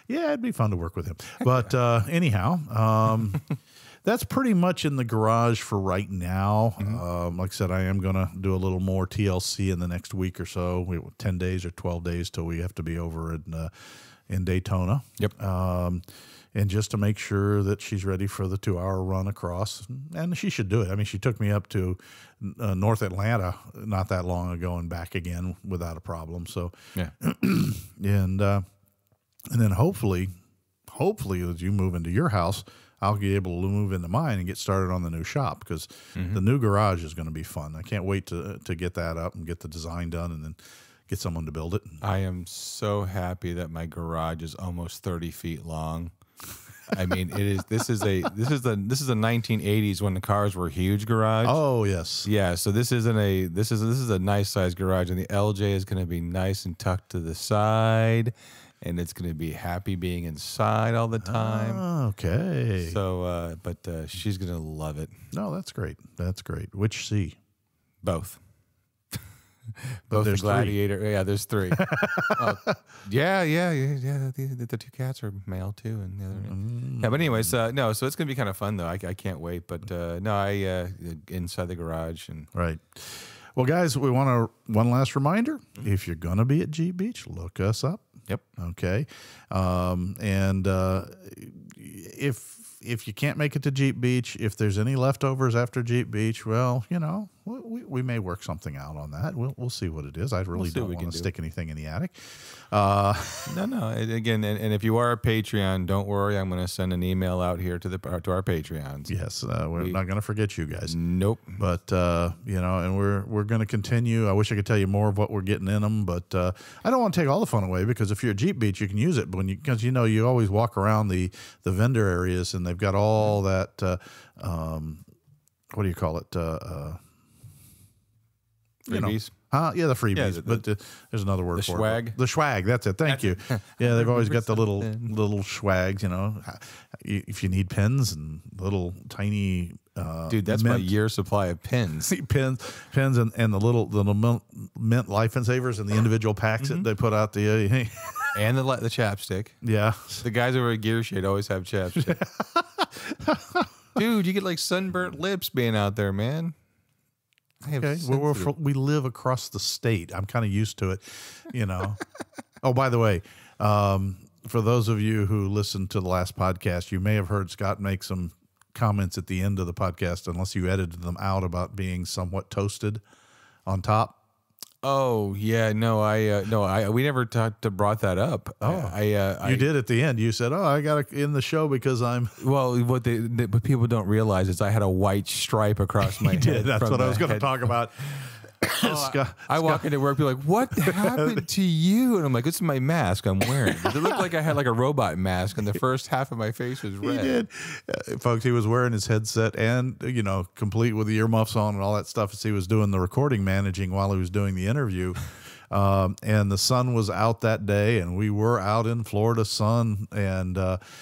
Yeah, it'd be fun to work with him. But anyhow, that's pretty much in the garage for right now. Mm-hmm. Like I said, I am going to do a little more TLC in the next week or so. 10 days or 12 days till we have to be over in Daytona. Yep. And just to make sure that she's ready for the 2-hour run across. And she should do it. I mean, she took me up to North Atlanta not that long ago and back again without a problem. So, yeah. And then hopefully as you move into your house, I'll be able to move into mine and get started on the new shop because the new garage is going to be fun. I can't wait to get that up and get the design done and then get someone to build it. I am so happy that my garage is almost 30 feet long. I mean, this is the 1980s when the cars were huge garage. Oh yes, yeah. So this is a nice size garage, and the LJ is going to be nice and tucked to the side, and it's going to be happy being inside all the time. Oh, okay. So, but she's going to love it. No, that's great. That's great. Which C? Both. Both the Gladiator. 3. Yeah, there's 3. Yeah. The 2 cats are male too, and the other. Yeah, but anyways, no. So it's gonna be kind of fun though. I can't wait. But no, inside the garage and right. Well, guys, we want one last reminder. If you're gonna be at Jeep Beach, look us up. Yep. Okay. And if you can't make it to Jeep Beach, if there's any leftovers after Jeep Beach, well, we may work something out on that. We'll see what it is. I really don't want to stick anything in the attic. No. Again, and if you are a Patreon, don't worry. I'm going to send an email out here to our Patreons. Yes, we're not going to forget you guys. Nope. But and we're going to continue. I wish I could tell you more of what we're getting in them, but I don't want to take all the fun away because if you're at Jeep Beach, you can use it. But because you always walk around the vendor areas and they've got all that. What do you call it? Freebies. Yeah, the freebies. But there's another word for swag. it. The swag. That's it. Thank you. Yeah, they've always got the little swags. If you need pins and little tiny. Dude, that's my year supply of pins. pins, and the little mint life and savers and the individual packs that they put out. And the chapstick. Yeah. The guys over at Gear Shade always have chapstick. Dude, you get like sunburnt lips being out there, man. Okay. We live across the state. I'm kind of used to it, you know. Oh, by the way, for those of you who listened to the last podcast, you may have heard Scott make some comments at the end of the podcast, unless you edited them out, about being somewhat toasted on top. Oh yeah, we never brought that up. Oh, you did at the end. You said, "Oh, I got to end the show because I'm." Well, what people don't realize is I had a white stripe across my head. That's what I was going to talk about. I walk into work, people are like, "What happened to you?" And I'm like, "This is my mask I'm wearing." It looked like I had like a robot mask, and the first half of my face was red. He did, folks. He was wearing his headset and complete with the earmuffs on and all that stuff as he was doing the recording managing while he was doing the interview. And the sun was out that day, and we were out in Florida sun. And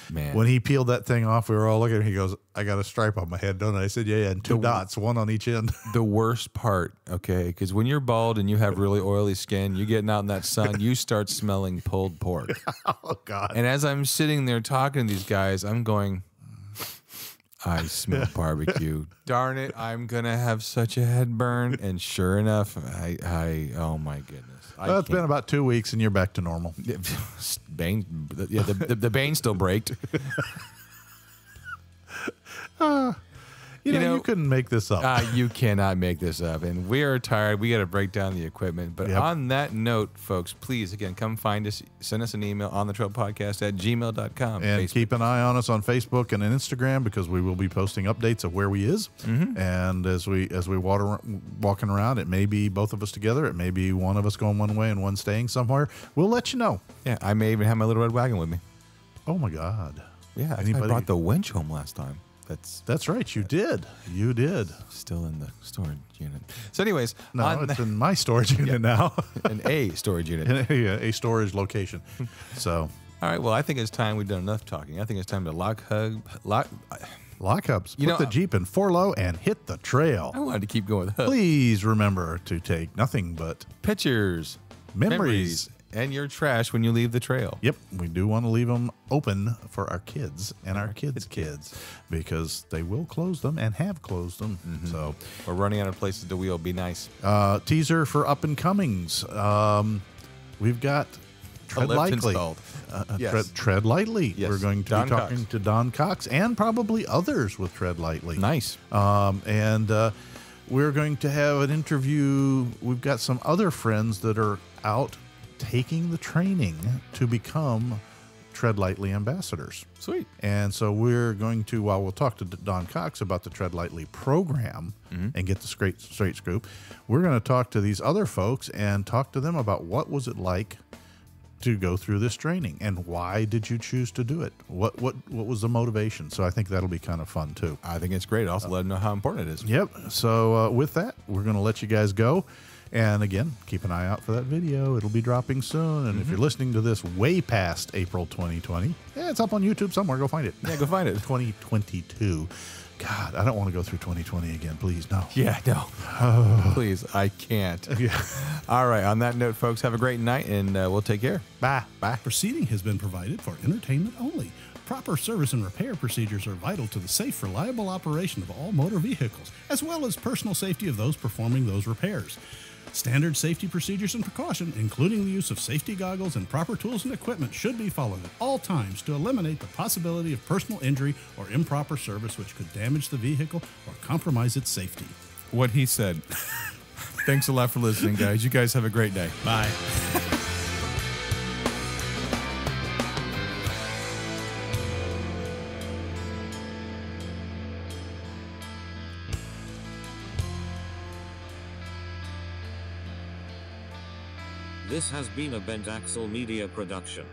when he peeled that thing off, we were all looking at him. He goes, "I got a stripe on my head, don't I?" I said, "Yeah, and two dots, one on each end." The worst part, okay, because when you're bald and you have really oily skin, you're getting out in that sun, you start smelling pulled pork. Oh, God. And as I'm sitting there talking to these guys, I'm going, I smell barbecue. Darn it, I'm going to have such a head burn. And sure enough, oh my goodness. Well, it's been about 2 weeks and you're back to normal. The bane still braked. You couldn't make this up. You cannot make this up. And we are tired. We got to break down the equipment. But on that note, folks, please, again, come find us. Send us an email, onthetrailpodcast@gmail.com. And Facebook. keep an eye on us on Facebook and Instagram, because we will be posting updates of where we is. Mm-hmm. And as we walking around, it may be both of us together. It may be one of us going one way and one staying somewhere. We'll let you know. Yeah, I may even have my little red wagon with me. Oh, my God. Yeah, I brought the winch home last time. That's right. You did. You did. Still in the storage unit. So anyways. No, it's in my storage unit now. In a storage unit. A storage location. So. All right. Well, I think it's time we've done enough talking. I think it's time to lock ups. Put the Jeep in 4-low and hit the trail. I wanted to keep going with hug. Please remember to take nothing but pictures, memories, and your trash when you leave the trail. Yep, we do want to leave them open for our kids and our kids' kids, because they will close them and have closed them. Mm-hmm. So we're running out of places to wheel. Be nice. Teaser for up and comings. We've got Tread Lightly. Yes. Tread Lightly. Yes. We're going to be talking to Don Cox and probably others with Tread Lightly. Nice. And we're going to have an interview. We've got some other friends that are out taking the training to become Tread Lightly ambassadors. Sweet. And so we're going to, while we'll talk to Don Cox about the Tread Lightly program and get the straight scoop, we're going to talk to these other folks and talk to them about what was it like to go through this training and why did you choose to do it? What was the motivation? So I think that'll be kind of fun too. I think it's great. Also let them know how important it is. Yep. So with that, we're going to let you guys go. And again, keep an eye out for that video. It'll be dropping soon. And if you're listening to this way past April 2020, it's up on YouTube somewhere. Go find it. Yeah, go find it. 2022. God, I don't want to go through 2020 again. Please, no. Yeah, no. Please, I can't. Yeah. All right. On that note, folks, have a great night, and we'll take care. Bye. Bye. Proceeding has been provided for entertainment only. Proper service and repair procedures are vital to the safe, reliable operation of all motor vehicles, as well as personal safety of those performing those repairs. Standard safety procedures and precaution, including the use of safety goggles and proper tools and equipment, should be followed at all times to eliminate the possibility of personal injury or improper service which could damage the vehicle or compromise its safety. What he said. Thanks a lot for listening, guys. You guys have a great day. Bye. This has been a Bent Axle Media production.